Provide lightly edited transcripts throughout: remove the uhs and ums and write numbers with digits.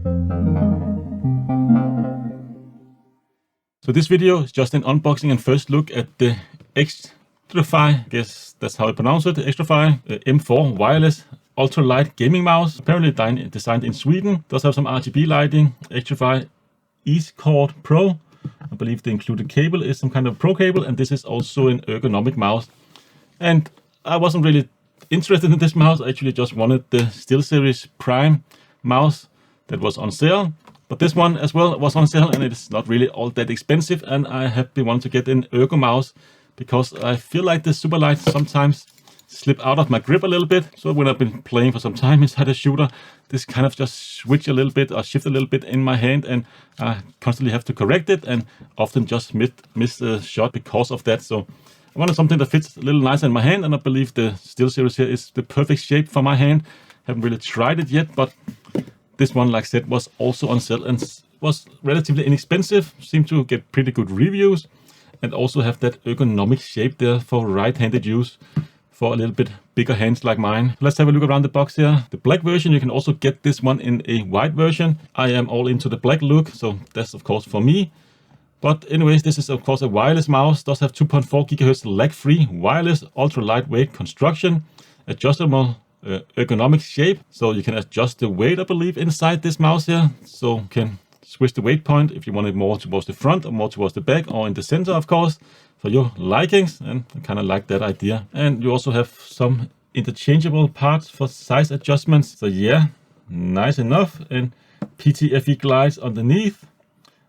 So this video is just an unboxing and first look at the Xtrfy, I guess that's how I pronounce it, Xtrfy M4 wireless ultralight gaming mouse. Apparently designed in Sweden. Does have some RGB lighting. Xtrfy E-Cord Pro. I believe the included cable is some kind of pro cable, and this is also an ergonomic mouse. And I wasn't really interested in this mouse. I actually just wanted the SteelSeries Prime mouse that was on sale. But this one as well was on sale, and it is not really all that expensive, and I have been wanting to get an ergo mouse because I feel like the Superlight sometimes slip out of my grip a little bit. So when I've been playing for some time inside a shooter, this kind of just switch a little bit or shift a little bit in my hand, and I constantly have to correct it and often just miss a shot because of that. So I wanted something that fits a little nicer in my hand, and I believe the SteelSeries here is the perfect shape for my hand. Haven't really tried it yet, but this one, like I said, was also on sale and was relatively inexpensive. Seemed to get pretty good reviews and also have that ergonomic shape there for right-handed use for a little bit bigger hands like mine. Let's have a look around the box here. The black version, you can also get this one in a white version. I am all into the black look, so that's of course for me. But anyways, this is of course a wireless mouse. Does have 2.4 GHz lag-free wireless ultra lightweight construction, adjustable ergonomic shape, so you can adjust the weight, I believe, inside this mouse here. So you can switch the weight point if you want it more towards the front or more towards the back or in the center, of course, for your likings, and I kind of like that idea. And you also have some interchangeable parts for size adjustments. So yeah, nice enough. And PTFE glides underneath,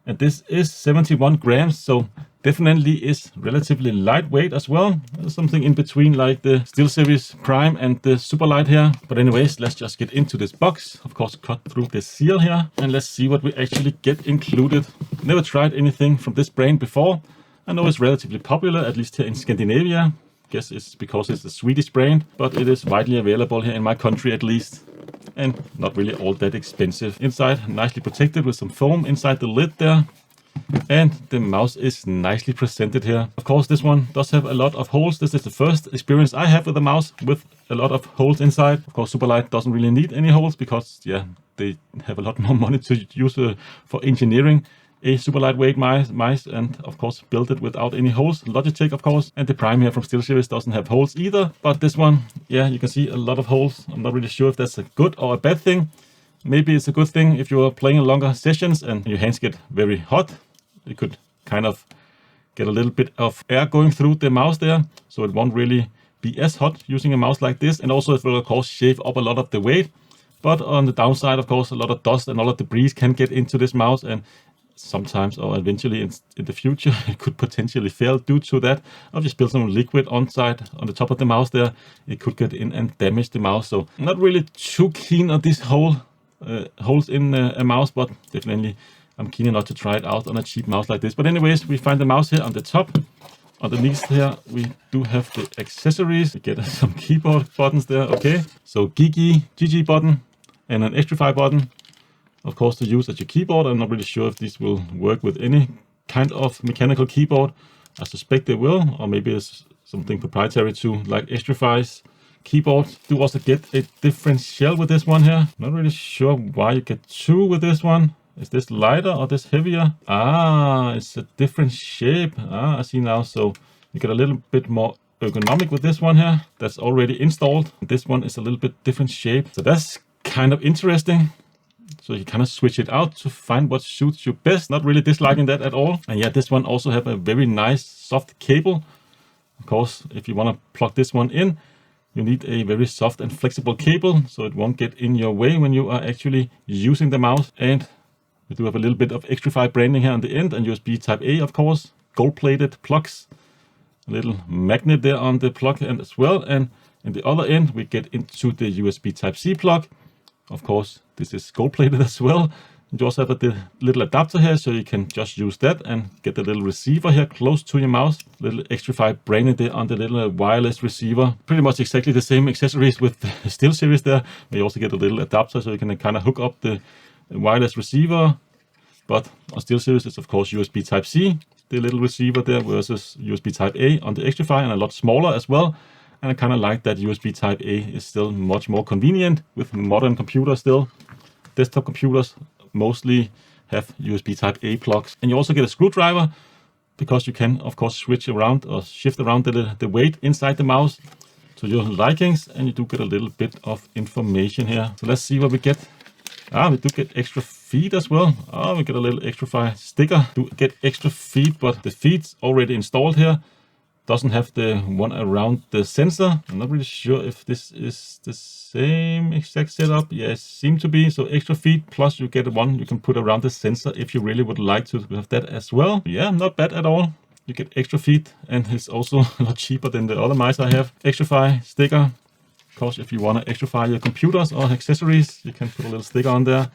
and this is 71 grams, so definitely is relatively lightweight as well. There's something in between like the SteelSeries Prime and the Superlight here. But anyways, let's just get into this box. Of course, cut through the seal here, and let's see what we actually get included. Never tried anything from this brand before. I know it's relatively popular, at least here in Scandinavia. Guess it's because it's a Swedish brand, but it is widely available here in my country at least. And not really all that expensive. Inside, nicely protected with some foam inside the lid there. And the mouse is nicely presented here. Of course, this one does have a lot of holes. This is the first experience I have with a mouse with a lot of holes inside. Of course, Superlight doesn't really need any holes because, yeah, they have a lot more money to use for engineering a super lightweight mice, and of course build it without any holes. Logitech, of course, and the Prime here from SteelSeries doesn't have holes either. But this one, yeah, you can see a lot of holes. I'm not really sure if that's a good or a bad thing. Maybe it's a good thing if you're playing longer sessions and your hands get very hot. You could kind of get a little bit of air going through the mouse there, so it won't really be as hot using a mouse like this. And also it will of course shave up a lot of the weight. But on the downside, of course, a lot of dust and all of debris can get into this mouse, and sometimes or eventually in the future it could potentially fail due to that. I'll just spill some liquid on the top of the mouse there. It could get in and damage the mouse. So I'm not really too keen on this holes in a mouse, but definitely I'm keen enough to try it out on a cheap mouse like this. But anyways, we find the mouse here on the top. Underneath here we do have the accessories. We get some keyboard buttons there. Okay, so GG button and an Xtrfy button, of course, to use as your keyboard. I'm not really sure if these will work with any kind of mechanical keyboard. I suspect they will, or maybe it's something proprietary to like Xtrfy's keyboard. Do also get a different shell with this one here. Not really sure why you get two with this one. Is this lighter or this heavier? Ah, it's a different shape. Ah, I see now. So you get a little bit more ergonomic with this one here. That's already installed. This one is a little bit different shape. So that's kind of interesting. So you kind of switch it out to find what suits you best. Not really disliking that at all. And yeah, this one also have a very nice soft cable. Of course, if you want to plug this one in, you need a very soft and flexible cable, so it won't get in your way when you are actually using the mouse. And we do have a little bit of Xtrfy branding here on the end, and USB Type A, of course. Gold-plated plugs. A little magnet there on the plug end as well. And in the other end, we get into the USB Type C plug. Of course, this is gold-plated as well. You also have a little adapter here, so you can just use that and get the little receiver here close to your mouse. Little Xtrfy branded there on the little wireless receiver. Pretty much exactly the same accessories with the SteelSeries there. We also get a little adapter, so you can kind of hook up the wireless receiver. But on SteelSeries, it's of course USB Type C, the little receiver there, versus USB Type A on the Xtrfy, and a lot smaller as well. And I kind of like that USB Type A is still much more convenient with modern computers still. Desktop computers mostly have USB type A plugs. And you also get a screwdriver, because you can of course switch around or shift around the weight inside the mouse to your likings, and you do get a little bit of information here. So let's see what we get. We do get extra feet as well. We get a little Xtrfy sticker. Do get extra feet, but the feet's already installed here. Doesn't have the one around the sensor. I'm not really sure if this is the same exact setup. Yeah, it seems to be. So extra feet, plus you get one you can put around the sensor if you really would like to have that as well. Yeah, not bad at all. You get extra feet, and it's also a lot cheaper than the other mice I have. Xtrfy sticker. Of course, if you want to Xtrfy your computers or accessories, you can put a little sticker on there.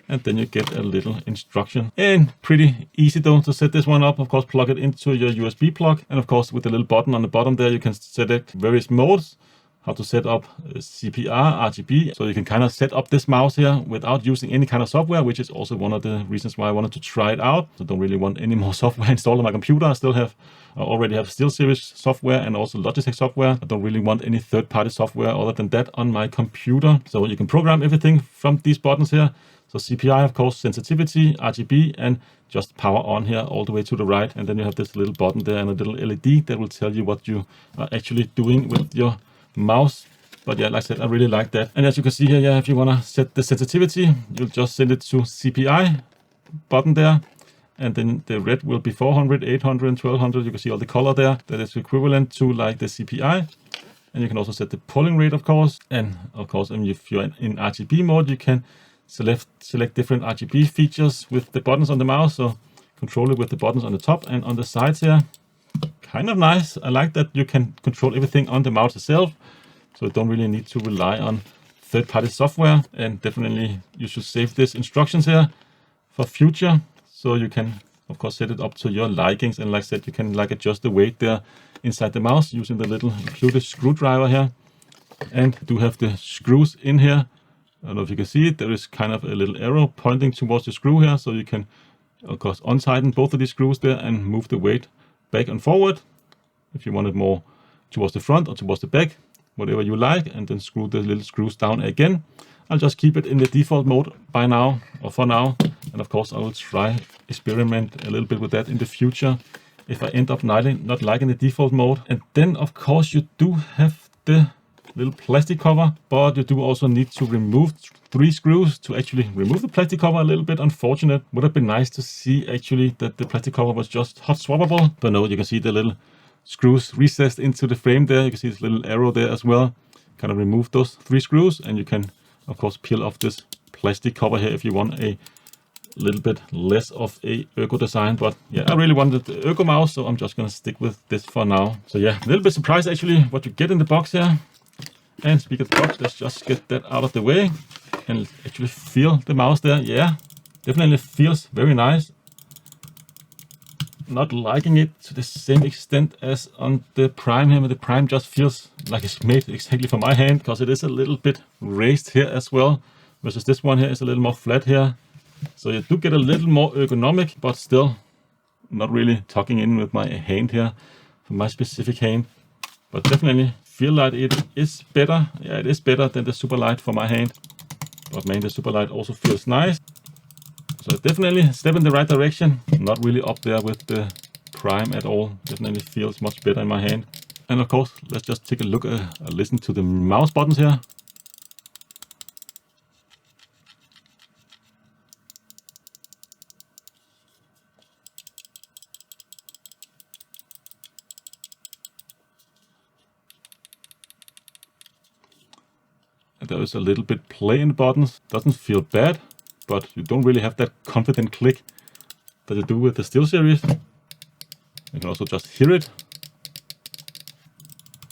And then you get a little instruction. And pretty easy though to set this one up. Of course, plug it into your USB plug. And of course, with the little button on the bottom there, you can select various modes. How to set up CPR, RGB. So you can kind of set up this mouse here without using any kind of software, which is also one of the reasons why I wanted to try it out. So don't really want any more software installed on my computer. I already have SteelSeries software and also Logitech software. I don't really want any third-party software other than that on my computer. So you can program everything from these buttons here. So CPI, of course, sensitivity, RGB, and just power on here all the way to the right. And then you have this little button there and a little LED that will tell you what you are actually doing with your mouse. But yeah, like I said, I really like that. And as you can see here, yeah, if you want to set the sensitivity, you'll just send it to CPI button there. And then the red will be 400, 800, 1200. You can see all the color there. That is equivalent to like the CPI. And you can also set the polling rate, of course. And of course, if you're in RGB mode, you can select different RGB features with the buttons on the mouse. So control it with the buttons on the top and on the sides here. Kind of nice. I like that you can control everything on the mouse itself. So you don't really need to rely on third-party software. And definitely you should save these instructions here for future. So you can, of course, set it up to your likings. And like I said, you can like adjust the weight there inside the mouse using the little included screwdriver here. And do have the screws in here. I don't know if you can see it. There is kind of a little arrow pointing towards the screw here. So you can, of course, untighten both of these screws there and move the weight back and forward. If you want it more towards the front or towards the back, whatever you like. And then screw the little screws down again. I'll just keep it in the default mode by now, or for now. And of course, I will experiment a little bit with that in the future if I end up not liking the default mode. And then, of course, you do have the little plastic cover, but you do also need to remove 3 screws to actually remove the plastic cover. A little bit unfortunate. Would have been nice to see actually that the plastic cover was just hot swappable, but no, you can see the little screws recessed into the frame there. You can see this little arrow there as well. Kind of remove those 3 screws, and you can of course peel off this plastic cover here if you want a little bit less of a ergo design. But yeah, I really wanted the ergo mouse, so I'm just gonna stick with this for now. So yeah, a little bit surprised actually what you get in the box here. And speaking of the box, let's just get that out of the way and actually feel the mouse there. Yeah, definitely feels very nice. Not liking it to the same extent as on the Prime here, but the Prime just feels like it's made exactly for my hand, because it is a little bit raised here as well, versus this one here is a little more flat here. So you do get a little more ergonomic, but still not really tucking in with my hand here for my specific hand. But definitely feel like it is better. Yeah, it is better than the Superlight for my hand. But man, the Superlight also feels nice. So definitely a step in the right direction. Not really up there with the Prime at all. Definitely feels much better in my hand. And of course, let's just take a look listen to the mouse buttons here. There is a little bit play in the buttons. Doesn't feel bad, but you don't really have that confident click that you do with the SteelSeries. You can also just hear it.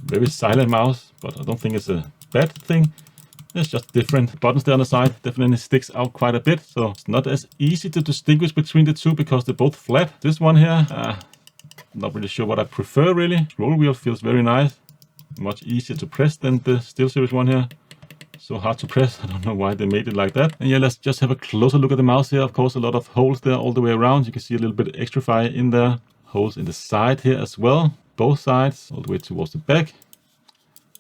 Very silent mouse, but I don't think it's a bad thing. It's just different. Buttons there on the side definitely sticks out quite a bit, so it's not as easy to distinguish between the two because they're both flat. This one here, not really sure what I prefer really. Scroll wheel feels very nice. Much easier to press than the SteelSeries one here. So hard to press. I don't know why they made it like that. And yeah, let's just have a closer look at the mouse here. Of course, a lot of holes there all the way around. You can see a little bit of Xtrfy in there. Holes in the side here as well. Both sides, all the way towards the back.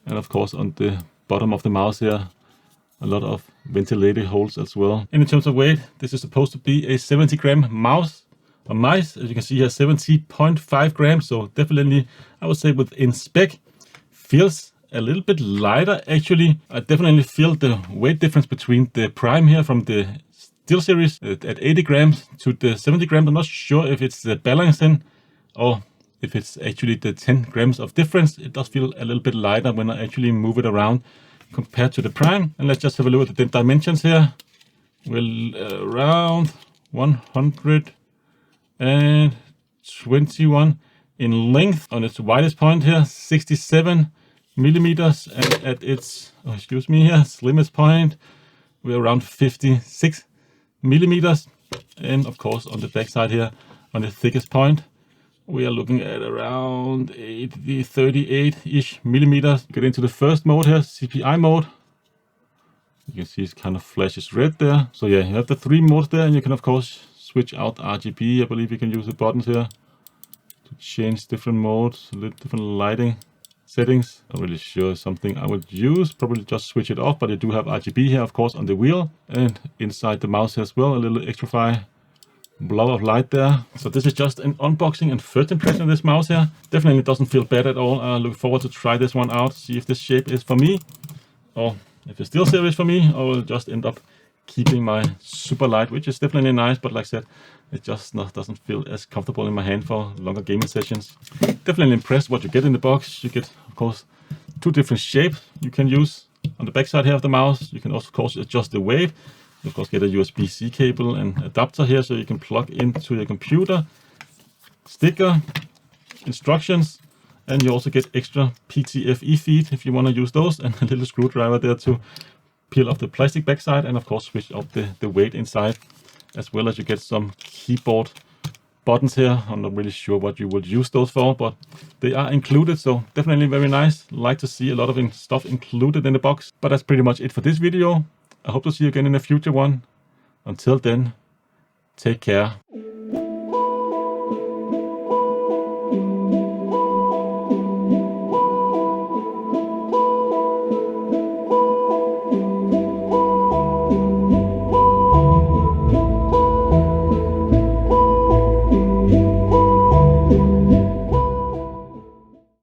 And of course, on the bottom of the mouse here, a lot of ventilated holes as well. And in terms of weight, this is supposed to be a 70-gram mouse or mice. As you can see here, 70.5 grams. So definitely, I would say within spec. Feels a little bit lighter actually. I definitely feel the weight difference between the Prime here from the Steel Series at 80 grams to the 70 grams. I'm not sure if it's the balancing or if it's actually the 10 grams of difference. It does feel a little bit lighter when I actually move it around compared to the Prime. And let's just have a look at the dimensions here. We're around 121 in length. On its widest point here, 67 millimeters, and at its, slimmest point, we're around 56 millimeters. And of course, on the back side here, on the thickest point, we are looking at around 38-ish millimeters. Get into the first mode here, CPI mode. You can see it kind of flashes red there. So yeah, you have the 3 modes there, and you can of course switch out RGB. I believe you can use the buttons here to change different modes, a little different lighting settings. Not really sure something I would use. Probably just switch it off, but you do have RGB here, of course, on the wheel and inside the mouse as well. A little Xtrfy blob of light there. So this is just an unboxing and first impression of this mouse here. Definitely doesn't feel bad at all. I look forward to try this one out, see if this shape is for me, or if it's still serious for me, or will just end up keeping my super light, which is definitely nice, but like I said, it just doesn't feel as comfortable in my hand for longer gaming sessions. Definitely impressed what you get in the box. You get, of course, 2 different shapes you can use on the back side here of the mouse. You can also, of course, adjust the weight. You of course get a USB-C cable and adapter here, so you can plug into your computer, sticker, instructions, and you also get extra PTFE feet if you want to use those, and a little screwdriver there to peel off the plastic backside, and of course switch up the weight inside, as well as you get some keyboard buttons here. I'm not really sure what you would use those for, but they are included, so definitely very nice. Like to see a lot of stuff included in the box. But that's pretty much it for this video. I hope to see you again in a future one. Until then, take care.